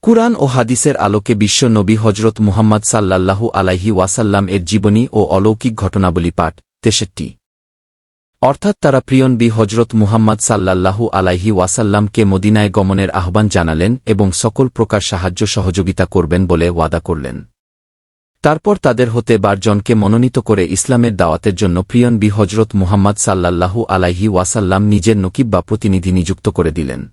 কুরআন ও হাদিসের আলোকে বিশ্ব নবী হজরত মুহাম্মদ সাল্লাল্লাহু আলাইহি ওয়াসাল্লাম এর জীবনী ও অলৌকিক ঘটনাবলী পাঠ 63। অর্থাৎ তারা প্রিয় নবী হজরত মুহাম্মদ সাল্লাল্লাহু আলাইহি ওয়াসাল্লামকে মদিনায় গমনের আহ্বান জানালেন এবং সকল প্রকার সাহায্য সহযোগিতা করবেন বলে ওয়াদা করলেন। তারপর তাদের হতে 12 জনকে মনোনীত করে ইসলামের দাওয়াতের জন্য প্রিয় নবী হজরত মুহাম্মদ সাল্লাল্লাহু আলাইহি ওয়াসাল্লাম নিজের নকিব বা প্রতিনিধি নিযুক্ত করে দিলেন।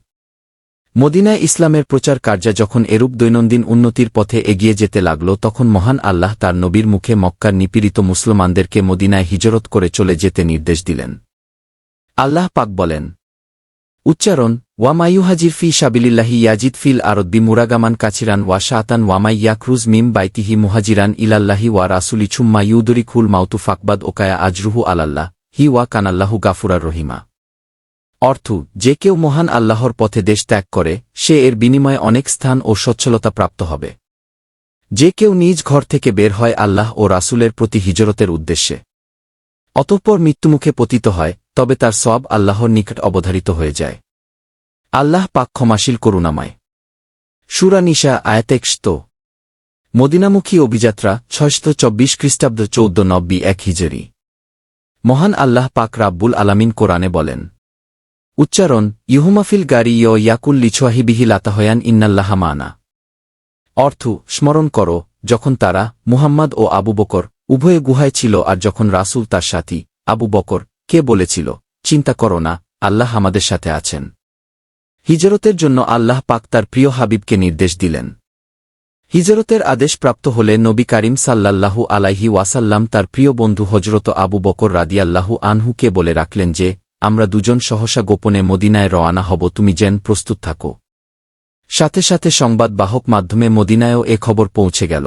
মদিনায় ইসলামের প্রচার কার্য যখন এরূপ দৈনন্দিন উন্নতির পথে এগিয়ে যেতে লাগল, তখন মহান আল্লাহ তার নবীর মুখে মক্কার নিপীড়িত মুসলমানদেরকে মদিনায় হিজরত করে চলে যেতে নির্দেশ দিলেন। আল্লাহ পাক বলেন, উচ্চারণ, ওয়ামাইয়ুহাজির ফি সাবিলিল্লাহি ইয়াজিদ ফিল আরদি মুরাগামান কাছিরান ওয়া শাতান ওয়ামাই ইয়াকরুজ মিম বাইতিহি মুহাজিরান ইলাল্লাহি ওয়া রাসূলি ছুম্মা ইউদরিকুল মাউতু ফাকবাদ ওকায়া আজরুহু আলাল্লাহ হি ওয়া কানাল্লাহু গাফুরার রহিমা। অর্থ, যে কেউ মহান আল্লাহর পথে দেশ ত্যাগ করে সে এর বিনিময়ে অনেক স্থান ও সচ্ছলতা প্রাপ্ত হবে। যে কেউ নিজ ঘর থেকে বের হয় আল্লাহ ও রাসূলের প্রতি হিজরতের উদ্দেশ্যে, অতঃপর মৃত্যুমুখে পতিত হয়, তবে তার সওয়াব আল্লাহর নিকট অবধারিত হয়ে যায়। আল্লাহ পাক ক্ষমাশীল করুণাময়। সূরা নিসা আয়াত 61। মদিনামুখী অভিযাত্রা 624 খ্রিস্টাব্দ 1491 হিজরি। মহান আল্লাহ পাক রাব্বুল আলামিন কোরআনে বলেন, উচ্চারণ, ইহুমাফিল গারি ইয়াকুল লিছোয়াহিবিহি লাতাহয়ান ইন্নাল্লাহা মানা। অর্থ, স্মরণ করো যখন তারা মুহাম্মদ ও আবু বকর উভয়ে গুহায় ছিল আর যখন রাসূল তার সাথী আবু বকর কে বলেছিল, চিন্তা করো না, আল্লাহ আমাদের সাথে আছেন। হিজরতের জন্য আল্লাহ পাক তার প্রিয় হাবিবকে নির্দেশ দিলেন। হিজরতের আদেশ প্রাপ্ত হলে নবী কারীম সাল্লাল্লাহু আলাইহি ওয়াসাল্লাম তার প্রিয় বন্ধু হজরত আবু বকর রাদিয়াল্লাহু আনহুকে বলে রাখলেন যে, আমরা দুজন সহসা গোপনে মদিনায় রওয়ানা হব, তুমি যেন প্রস্তুত থাকো। সাথে সাথে সংবাদ বাহক মাধ্যমে মদিনায়ও এ খবর পৌঁছে গেল।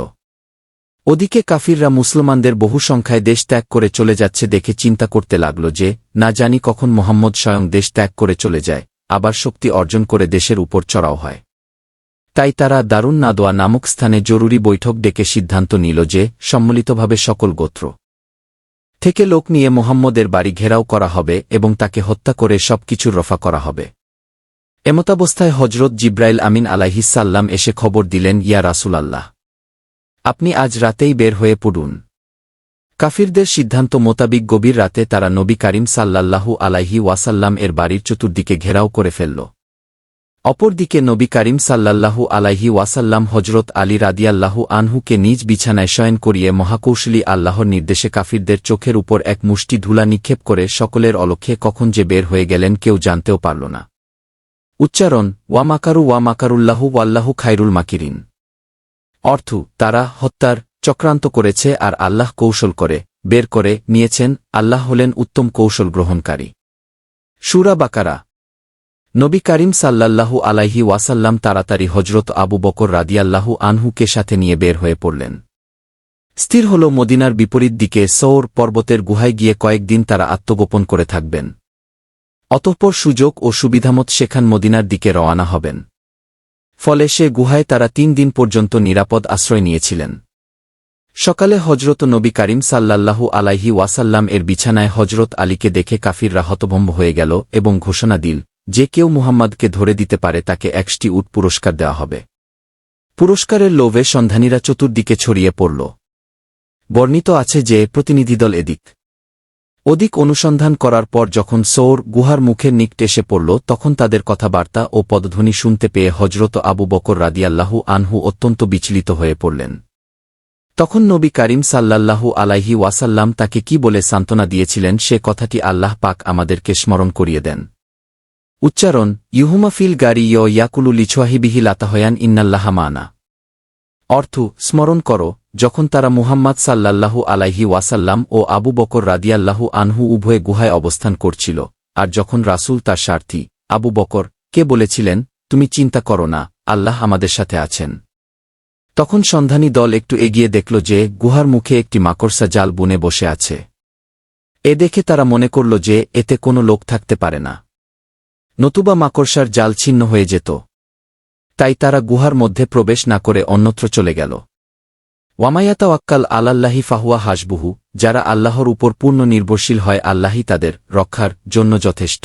ওদিকে কাফিররা মুসলমানদের বহু সংখ্যায় দেশ ত্যাগ করে চলে যাচ্ছে দেখে চিন্তা করতে লাগল যে, না জানি কখন মুহাম্মদ স্বয়ং দেশ ত্যাগ করে চলে যায়, আবার শক্তি অর্জন করে দেশের উপর চড়াও হয়। তাই তারা দারুন নাদোয়া নামক স্থানে জরুরি বৈঠক ডেকে সিদ্ধান্ত নিল যে, সম্মিলিতভাবে সকল গোত্র থেকে লোক নিয়ে মুহাম্মদের বাড়ি ঘেরাও করা হবে এবং তাকে হত্যা করে সবকিছুর রফা করা হবে। এমতাবস্থায় হজরত জিব্রাইল আমিন আলাইহিসসালাম এসে খবর দিলেন, ইয়া রাসূলাল্লাহ, আপনি আজ রাতেই বের হয়ে পড়ুন। কাফিরদের সিদ্ধান্ত মোতাবিক গভীর রাতে তারা নবী কারীম সাল্লাল্লাহু আলাইহি ওয়াসাল্লাম এর বাড়ির চতুর্দিকে ঘেরাও করে ফেলল। অপরদিকে নবী কারীম সাল্লাল্লাহু আলাইহি ওয়াসাল্লাম হজরত আলী রাদিয়াল্লাহু আনহুকে নিজ বিছানায় শয়ন করিয়ে মহাকৌশলী আল্লাহর নির্দেশে কাফিরদের চোখের উপর এক মুষ্টি ধুলা নিক্ষেপ করে সকলের অলক্ষ্যে কখন যে বের হয়ে গেলেন কেউ জানতেও পারল না। উচ্চারণ, ওয়া মাকারুল্লাহু ওয়াল্লাহু খায়রুল মাকিরিন। অর্থ, তারা হত্যার চক্রান্ত করেছে আর আল্লাহ কৌশল করে বের করে নিয়েছেন, আল্লাহ হলেন উত্তম কৌশল গ্রহণকারী। সূরা বাকারা। নবী কারীম সাল্লাল্লাহু আলাইহি ওয়াসাল্লাম তাড়াতাড়ি হজরত আবু বকর রাদিয়াল্লাহু আনহুকে সাথে নিয়ে বের হয়ে পড়লেন। স্থির হল মদিনার বিপরীত দিকে সৌর পর্বতের গুহায় গিয়ে কয়েকদিন তারা আত্মগোপন করে থাকবেন। অতঃপর সুযোগ ও সুবিধামত সেখান মদিনার দিকে রওয়ানা হবেন। ফলে সে গুহায় তারা 3 দিন পর্যন্ত নিরাপদ আশ্রয় নিয়েছিলেন। সকালে হজরত নবী কারীম সাল্লাল্লাহু আলাইহি ওয়াসাল্লাম এর বিছানায় হজরত আলীকে দেখে কাফিররা হতভম্ব হয়ে গেল এবং ঘোষণা দিল, যে কেউ মুহাম্মদকে ধরে দিতে পারে তাকে 1টি উট পুরস্কার দেওয়া হবে। পুরস্কারের লোভে সন্ধানীরা চতুর্দিকে ছড়িয়ে পড়ল। বর্ণিত আছে যে, প্রতিনিধিদল এদিক ওদিক অনুসন্ধান করার পর যখন সৌর গুহার মুখের নিকট এসে পড়ল, তখন তাদের কথাবার্তা ও পদধ্বনি শুনতে পেয়ে হজরত আবু বকর রাদিয়াল্লাহু আনহু অত্যন্ত বিচলিত হয়ে পড়লেন। তখন নবী কারীম সাল্লাল্লাহু আলাইহি ওয়াসাল্লাম তাকে কি বলে সান্ত্বনা দিয়েছিলেন সে কথাটি আল্লাহ পাক আমাদেরকে স্মরণ করিয়ে দেন। উচ্চারণ, ইহুমাফিল গারি ইয়াকুলু লিছোয়াহিবিহি লাতাহয়ান ইন্নাল্লাহা মানা। অর্থ, স্মরণ করো যখন তারা মুহাম্মদ সাল্লাল্লাহু আলাইহি ওয়াসাল্লাম ও আবু বকর রাদিয়াল্লাহু আনহু উভয়ে গুহায় অবস্থান করছিল, আর যখন রাসূল তার সারথি আবু বকর কে বলেছিলেন, তুমি চিন্তা করো না, আল্লাহ আমাদের সাথে আছেন। তখন সন্ধানী দল একটু এগিয়ে দেখল যে গুহার মুখে একটি মাকড়সা জাল বুনে বসে আছে। এ দেখে তারা মনে করল যে এতে কোনো লোক থাকতে পারে না, নতুবা মাকড়সার জাল ছিন্ন হয়ে যেত। তাই তারা গুহার মধ্যে প্রবেশ না করে অন্যত্র চলে গেল। ওয়ামায়াতাওয়াক্কাল আলাল্লাহি ফাহুয়া হাসবুহু, যারা আল্লাহর উপর পূর্ণ নির্ভরশীল হয় আল্লাহই তাদের রক্ষার জন্য যথেষ্ট।